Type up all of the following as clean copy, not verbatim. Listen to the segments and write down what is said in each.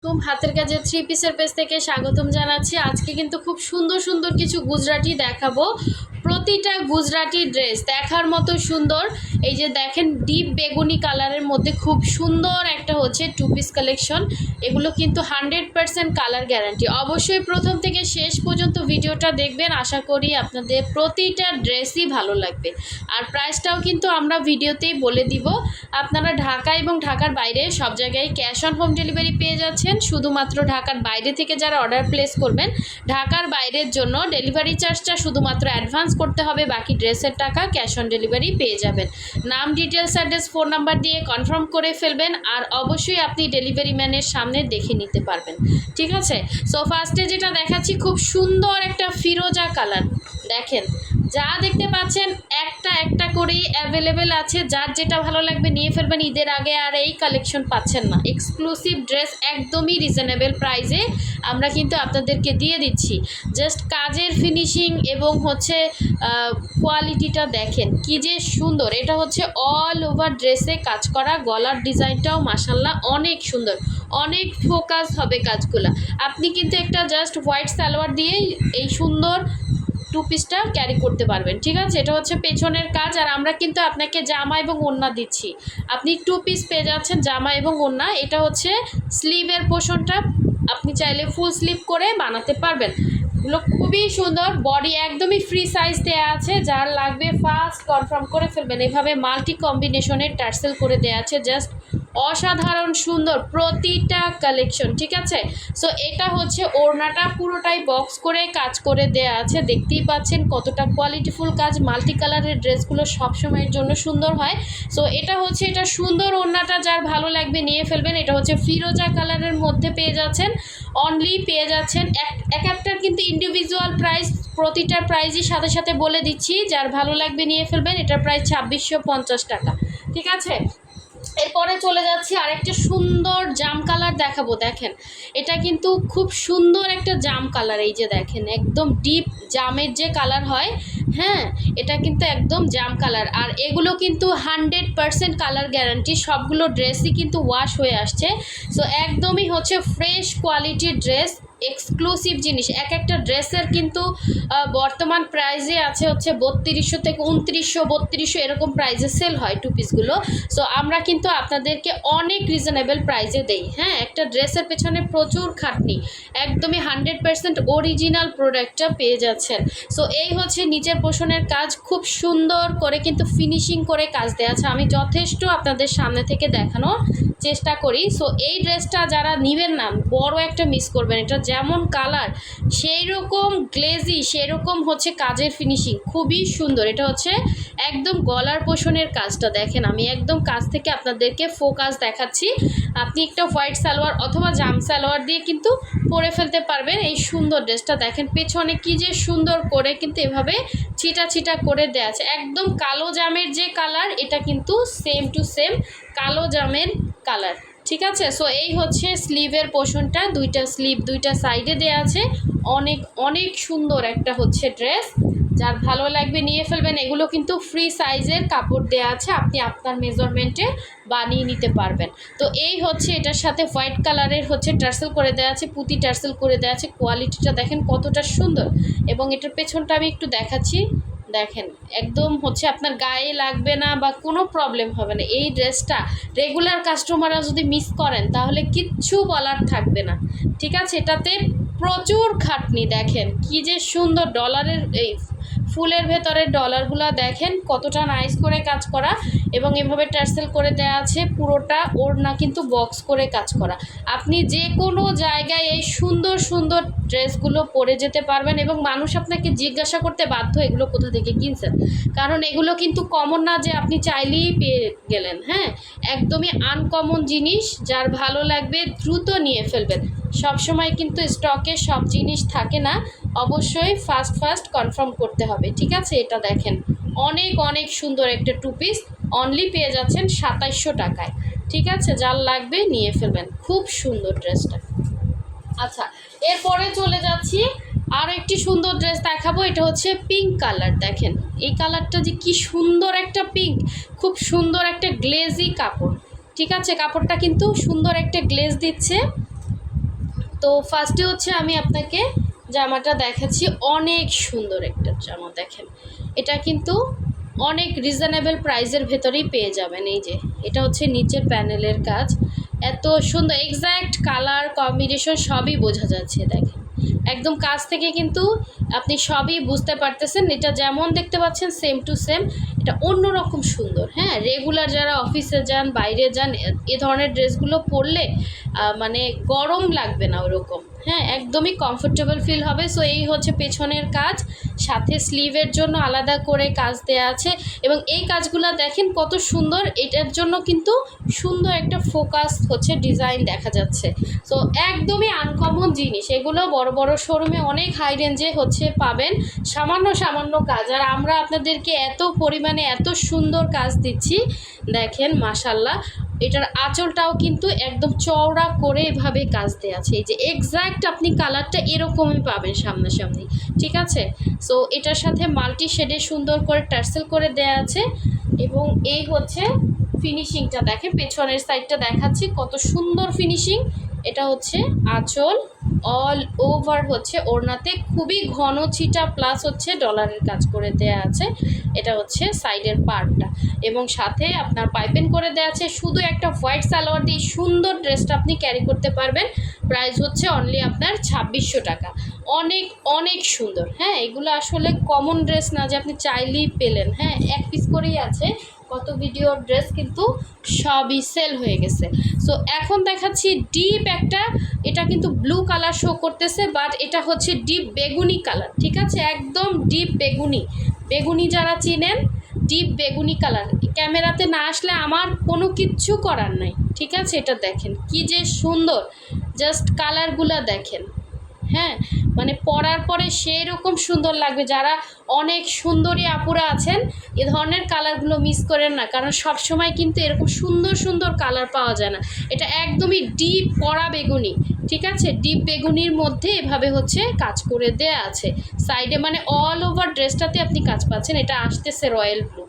হাতের কাজের থ্রি পিসের পেজ থেকে স্বাগতম জানাচ্ছি। আজকে কিন্তু খুব সুন্দর সুন্দর কিছু গুজরাটি দেখাবো। প্রতিটা গুজরাটি ড্রেস দেখার মতো সুন্দর। এই যে দেখেন ডিপ বেগুনি কালারের মধ্যে খুব সুন্দর একটা হচ্ছে টু পিস কালেকশন। এগুলো কিন্তু 100% কালার গ্যারান্টি। অবশ্যই প্রথম থেকে শেষ পর্যন্ত ভিডিওটা দেখবেন, আশা করি আপনাদের প্রতিটা ড্রেসই ভালো লাগবে। আর প্রাইসটাও কিন্তু আমরা ভিডিওতেই বলে দিব। আপনারা ঢাকা এবং ঢাকার বাইরে সব জায়গায় ক্যাশ অন হোম ডেলিভারি পেয়ে যাচ্ছেন। শুধুমাত্র ঢাকার বাইরে থেকে যারা অর্ডার প্লেস করবেন, ঢাকার বাইরের জন্য ডেলিভারি চার্জটা শুধুমাত্র অ্যাডভান্স করতে হবে, বাকি ড্রেসের টাকা ক্যাশ অন ডেলিভারি পেয়ে যাবেন। নাম, ডিটেলস, অ্যাড্রেস, ফোন নাম্বার দিয়ে কনফার্ম করে ফেলবেন। আর অবশ্যই আপনি ডেলিভারি ম্যানের সামনে দেখে নিতে পারবেন, ঠিক আছে? সো ফার্স্টে যেটা দেখাচ্ছি খুব সুন্দর একটা ফিরোজা কালার। দেখেন যা দেখতে পাচ্ছেন একটা একটা করেই অ্যাভেলেবেল আছে। যার যেটা ভালো লাগবে নিয়ে ফেলবেন। ঈদের আগে আর এই কালেকশন পাচ্ছেন না। এক্সক্লুসিভ ড্রেস একদমই রিজনেবল প্রাইসে আমরা কিন্তু আপনাদেরকে দিয়ে দিচ্ছি। জাস্ট কাজের ফিনিশিং এবং হচ্ছে কোয়ালিটিটা দেখেন কি যে সুন্দর। এটা হচ্ছে অল ওভার ড্রেসে কাজ করা, গলার ডিজাইনটাও মাশাল্লাহ অনেক সুন্দর, অনেক ফোকাস হবে কাজগুলো। আপনি কিন্তু একটা জাস্ট হোয়াইট সালোয়ার দিয়ে এই সুন্দর টু পিসটা ক্যারি করতে পারবেন, ঠিক আছে? এটা হচ্ছে পেছনের কাজ। আর আমরা কিন্তু আপনাকে জামা এবং ওড়না দিচ্ছি। আপনি টু পিস পেয়ে যাচ্ছেন জামা এবং ওড়না। এটা হচ্ছে স্লিভের পোর্শনটা, আপনি চাইলে ফুল স্লিভ করে বানাতে পারবেন। এগুলো খুবই সুন্দর, বডি একদমই ফ্রি সাইজ দেওয়া আছে। যার লাগবে ফার্স্ট কনফার্ম করে ফেলবেন। এভাবে মাল্টি কম্বিনেশনের টার্সেল করে দেওয়া আছে, জাস্ট অসাধারণ সুন্দর প্রতিটা কালেকশন, ঠিক আছে? সো এটা হচ্ছে ওড়নাটা পুরোটাই বক্স করে কাজ করে দেয়া আছে। দেখতেই পাচ্ছেন কতটা কোয়ালিটিফুল কাজ। মাল্টি কালারের ড্রেসগুলো সবসময়ের জন্য সুন্দর হয়। সো এটা হচ্ছে এটা সুন্দর ওড়নাটা, যার ভালো লাগবে নিয়ে ফেলবেন। এটা হচ্ছে ফিরোজা কালারের মধ্যে পেয়ে যাচ্ছেন, অনলি পেয়ে যাচ্ছেন এক একটার কিন্তু ইন্ডিভিজুয়াল প্রাইস, প্রতিটার প্রাইসই সাথে সাথে বলে দিচ্ছি। যার ভালো লাগবে নিয়ে ফেলবেন। এটার প্রাইস 2650 টাকা, ঠিক আছে? এরপরে চলে যাচ্ছি আরেকটা সুন্দর জাম কালার দেখাবো। দেখেন এটা কিন্তু খুব সুন্দর একটা জাম কালার। এই যে দেখেন একদম ডিপ জামের যে কালার হয়, হ্যাঁ, এটা কিন্তু একদম জাম কালার। আর এগুলো কিন্তু 100% কালার গ্যারান্টি। সবগুলো ড্রেসই কিন্তু ওয়াশ হয়ে আসছে। সো একদমই হচ্ছে ফ্রেশ কোয়ালিটির ড্রেস, এক্সক্লুসিভ জিনিস। এক একটা ড্রেসের কিন্তু বর্তমান প্রাইসে আছে হচ্ছে 3200 থেকে 2900, 3200 এরকম প্রাইসে সেল হয় টু পিসগুলো। সো আমরা কিন্তু আপনাদেরকে অনেক রিজনেবল প্রাইসে দেই। হ্যাঁ, একটা ড্রেসের পেছনে প্রচুর খাটনি, একদমই 100% অরিজিনাল প্রোডাক্টটা পেয়ে যাচ্ছেন। সো এই হচ্ছে নিচের পোর্শনের কাজ, খুব সুন্দর করে কিন্তু ফিনিশিং করে কাজ দেওয়া আছে। আমি যথেষ্ট আপনাদের সামনে থেকে দেখানোর চেষ্টা করি। সো এই ড্রেসটা যারা নেবেন না, বড় একটা মিস করবেন। এটা যেমন কালার সেই রকম গ্লেজি, সেরকম হচ্ছে কাজের ফিনিশিং, খুবই সুন্দর। এটা হচ্ছে একদম গলার পোষণের কাজটা দেখেন। আমি একদম কাছ থেকে আপনাদেরকে ফোকাস দেখাচ্ছি। আপনি একটা হোয়াইট সালোয়ার অথবা জাম সালোয়ার দিয়ে কিন্তু পরে ফেলতে পারবেন এই সুন্দর ড্রেসটা। দেখেন পেছনে কি যে সুন্দর করে কিন্তু এভাবে ছিটা ছিটা করে দেওয়া আছে। একদম কালো জামের যে কালার, এটা কিন্তু সেম টু সেম কালো জামের কালার, ঠিক আছে? সো এই হচ্ছে স্লিভের পোর্শনটা, দুইটা স্লিভ দুইটা সাইডে দেওয়া আছে। অনেক অনেক সুন্দর একটা হচ্ছে ড্রেস। যার ভালো লাগবে নিয়ে ফেলবেন। এগুলো কিন্তু ফ্রি সাইজের কাপড় দেওয়া আছে, আপনি আপনার মেজারমেন্টে বানিয়ে নিতে পারবেন। তো এই হচ্ছে এটার সাথে হোয়াইট কালারের হচ্ছে টার্সেল করে দেওয়া আছে, পুঁতি টার্সেল করে দেওয়া আছে। কোয়ালিটিটা দেখেন কতটা সুন্দর। এবং এটার পেছনটা আমি একটু দেখাচ্ছি। দেখেন একদম হচ্ছে আপনার গায়ে লাগবে না বা কোনো প্রবলেম হবে না। এই ড্রেসটা রেগুলার কাস্টমাররা যদি মিস করেন তাহলে কিচ্ছু বলার থাকবে না, ঠিক আছে? এটাতে প্রচুর খাটনি। দেখেন কি যে সুন্দর ডলারের এই ফুলের ভেতরের ডলারগুলো দেখেন কতটা নাইস করে কাজ করা। এবং এভাবে টার্সেল করে দেওয়া আছে। পুরোটা ওড়না কিন্তু বক্স করে কাজ করা। আপনি যে কোনো জায়গায় এই সুন্দর সুন্দর ড্রেসগুলো পরে যেতে পারবেন এবং মানুষ আপনাকে জিজ্ঞাসা করতে বাধ্য এগুলো কোথা থেকে কিনছেন। কারণ এগুলো কিন্তু কমন না যে আপনি চাইলেই পেয়ে গেলেন। হ্যাঁ, একদমই আনকমন জিনিস। যার ভালো লাগবে দ্রুত নিয়ে ফেলবেন। সবসময় কিন্তু স্টকে সব জিনিস থাকে না, অবশ্যই ফার্স্ট কনফার্ম করতে হবে, ঠিক আছে? এটা দেখেন অনেক অনেক সুন্দর একটা টু পিস, অনলি পেয়ে যাচ্ছেন 2700 টাকায়, ঠিক আছে? যার লাগবে নিয়ে ফেলবেন। খুব সুন্দর ড্রেসটা। আচ্ছা, এরপরে চলে যাচ্ছি আরও একটি সুন্দর ড্রেস দেখাবো। এটা হচ্ছে পিঙ্ক কালার। দেখেন এই কালারটা যে কি সুন্দর একটা পিঙ্ক, খুব সুন্দর একটা গ্লেজি কাপড়, ঠিক আছে? কাপড়টা কিন্তু সুন্দর একটা গ্লেজ দিচ্ছে। তো ফার্স্টে হচ্ছে আমি আপনাকে জামাটা দেখাচ্ছি, অনেক সুন্দর একটা জামা। দেখেন এটা কিন্তু অনেক রিজনেবল প্রাইসের ভেতরেই পেয়ে যাবেন। এই যে এটা হচ্ছে নিচের প্যানেলের কাজ, এত সুন্দর এক্স্যাক্ট কালার কম্বিনেশন সবই বোঝা যাচ্ছে। দেখেন একদম কাছ থেকে কিন্তু আপনি সবই বুঝতে পারতেছেন, এটা যেমন দেখতে পাচ্ছেন সেম টু সেম, এটা অন্যরকম সুন্দর। হ্যাঁ, রেগুলার যারা অফিসে যান, বাইরে যান, এ ধরনের ড্রেসগুলো পরলে মানে গরম লাগবে না ওরকম। হ্যাঁ, একদমই কমফোর্টেবল ফিল হবে। সো এই হচ্ছে পেছনের কাজ, সাথে স্লিভের জন্য আলাদা করে কাজ দেওয়া আছে এবং এই কাজগুলো দেখেন কত সুন্দর। এটার জন্য কিন্তু সুন্দর একটা ফোকাস হচ্ছে ডিজাইন দেখা যাচ্ছে। সো একদমই আনকমন জিনিস, এগুলো বড় বড় শোরুমে অনেক হাই রেঞ্জে হচ্ছে পাবেন সামান্য সামান্য কাজ, আর আমরা আপনাদেরকে এত পরিমাণে এত সুন্দর কাজ দিচ্ছি। দেখেন মাশাল্লাহ, এটার আঁচলটাও কিন্তু একদম চওড়া করে এভাবে কাজ দেওয়া আছে। এই যে এক্স্যাক্ট আপনি কালারটা এরকমই পাবেন সামনাসামনি, ঠিক আছে। সো এটার সাথে মাল্টি শেডে সুন্দর করে টার্সেল করে দেয়া আছে এবং এই হচ্ছে ফিনিশিংটা দেখেন, পেছনের সাইডটা দেখাচ্ছি কত সুন্দর ফিনিশিং। এটা হচ্ছে আঁচল, অল ওভার হচ্ছে ওড়নাতে খুবই ঘন ছিটা প্লাস হচ্ছে ডলারের কাজ করে দেয়া আছে। এটা হচ্ছে সাইডের পার্টটা এবং সাথে আপনার পাইপিং করে দেওয়া আছে। শুধু একটা হোয়াইট সালোয়ার দিয়ে সুন্দর ড্রেসটা আপনি ক্যারি করতে পারবেন। প্রাইস হচ্ছে অনলি আপনার 2600 টাকা। অনেক অনেক সুন্দর। হ্যাঁ, এগুলো আসলে কমন ড্রেস না যে আপনি চাইলেই পেলেন। হ্যাঁ, এক পিস করেই আছে, কত ভিডিওর ড্রেস কিন্তু সবই সেল হয়ে গেছে। সো এখন দেখাচ্ছি ডিপ একটা, এটা কিন্তু ব্লু কালার শো করতেছে বাট এটা হচ্ছে ডিপ বেগুনি কালার, ঠিক আছে, একদম ডিপ বেগুনি। বেগুনি যারা চিনেন, ডিপ বেগুনি কালার, ক্যামেরাতে না আসলে আমার কোনো কিচ্ছু করার নাই, ঠিক আছে। এটা দেখেন কি যে সুন্দর, জাস্ট কালারগুলো দেখেন। হ্যাঁ, মানে পরার পরে সেই রকম সুন্দর লাগবে। যারা অনেক সুন্দরী আপুরা আছেন, এ ধরনের কালারগুলো মিস করেন না, কারণ সব সময় কিন্তু এরকম সুন্দর সুন্দর কালার পাওয়া যায় না। এটা একদমই ডিপ কড়া বেগুনি, ঠিক আছে, ডিপ বেগুনির মধ্যে এভাবে হচ্ছে কাজ করে দেয়া আছে সাইডে, মানে অল ওভার ড্রেসটাতে আপনি কাজ পাচ্ছেন। এটা আসতেছে রয়্যাল ব্লু,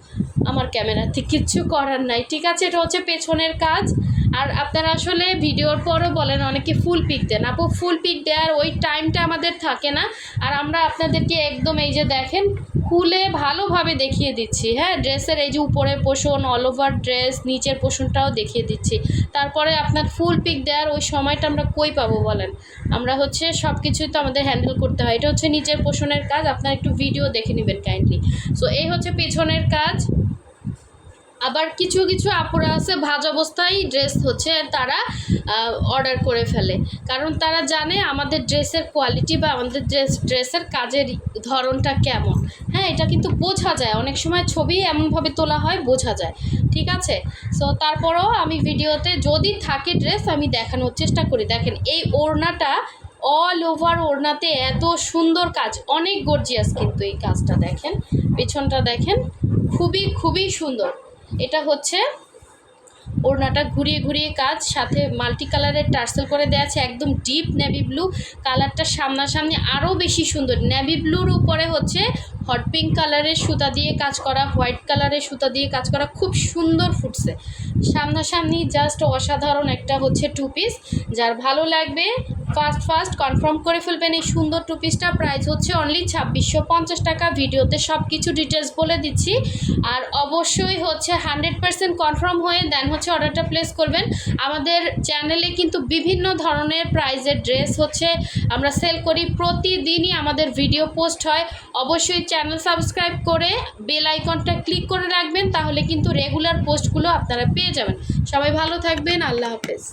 আমার ক্যামেরাতে কিচ্ছু করার নাই, ঠিক আছে। এটা হচ্ছে পেছনের কাজ। আর আপনারা আসলে ভিডিওর পরও বলেন অনেকে ফুল পিক দেন, আপু ফুল পিক দেওয়ার ওই টাইমটা আমাদের থাকে না। আর আমরা আপনাদেরকে একদম এই যে দেখেন খুলে ভালোভাবে দেখিয়ে দিচ্ছি। হ্যাঁ, ড্রেসের এই যে উপরের পোর্শন, অল ওভার ড্রেস, নিচের পোর্শনটাও দেখিয়ে দিচ্ছি। তারপরে আপনার ফুল পিক দেওয়ার ওই সময়টা আমরা কই পাবো বলেন? আমরা হচ্ছে সব কিছুই তো আমাদের হ্যান্ডেল করতে হয়। এটা হচ্ছে নিচের পোর্শনের কাজ, আপনারা একটু ভিডিও দেখে নেবেন কাইন্ডলি। সো এই হচ্ছে পেছনের কাজ। আবার কিছু কিছু আপুরা আছে ভাজ অবস্থায় ড্রেস হচ্ছে তারা অর্ডার করে ফেলে, কারণ তারা জানে আমাদের ড্রেসের কোয়ালিটি বা আমাদের ড্রেসের কাজের ধরনটা কেমন। হ্যাঁ, এটা কিন্তু বোঝা যায়, অনেক সময় ছবি এমনভাবে তোলা হয় বোঝা যায়, ঠিক আছে। সো তারপরেও আমি ভিডিওতে যদি থাকে ড্রেস আমি দেখানোর চেষ্টা করি। দেখেন এই ওড়নাটা অল ওভার ওড়নাতে এত সুন্দর কাজ, অনেক গর্জিয়াস কিন্তু এই কাজটা। দেখেন পেছনটা দেখেন, খুবই খুবই সুন্দর। এটা হচ্ছে ওড়নাটা ঘুরিয়ে ঘুরিয়ে কাজ, সাথে মাল্টি কালারের টার্সেল করে দেওয়া আছে, একদম ডিপ নেভি ব্লু কালারটা সামনাসামনি আরও বেশি সুন্দর। নেভি ব্লুর উপরে হচ্ছে হট পিঙ্ক কালারের সুতা দিয়ে কাজ করা, হোয়াইট কালারের সুতা দিয়ে কাজ করা, খুব সুন্দর ফুটছে সামনাসামনি, জাস্ট অসাধারণ একটা হচ্ছে টু পিস। যার ভালো লাগবে ফার্স্ট কনফার্ম করে ফেলবেন এই সুন্দর টু পিসটা। প্রাইস হচ্ছে অনলি 2650 টাকা। ভিডিওতে সব কিছু ডিটেলস বলে দিচ্ছি। আর অবশ্যই হচ্ছে 100% কনফার্ম হয়ে দেন হচ্ছে অর্ডারটা প্লেস করবেন। আমাদের চ্যানেলে কিন্তু বিভিন্ন ধরনের প্রাইজের ড্রেস হচ্ছে আমরা সেল করি, প্রতিদিনই আমাদের ভিডিও পোস্ট হয়। অবশ্যই চ্যানেল সাবস্ক্রাইব করে বেল আইকনটা ক্লিক করে রাখবেন, তাহলে কিন্তু রেগুলার পোস্টগুলো আপনারা পেয়ে যাবেন। সবাই ভালো থাকবেন, আল্লাহ হাফেজ।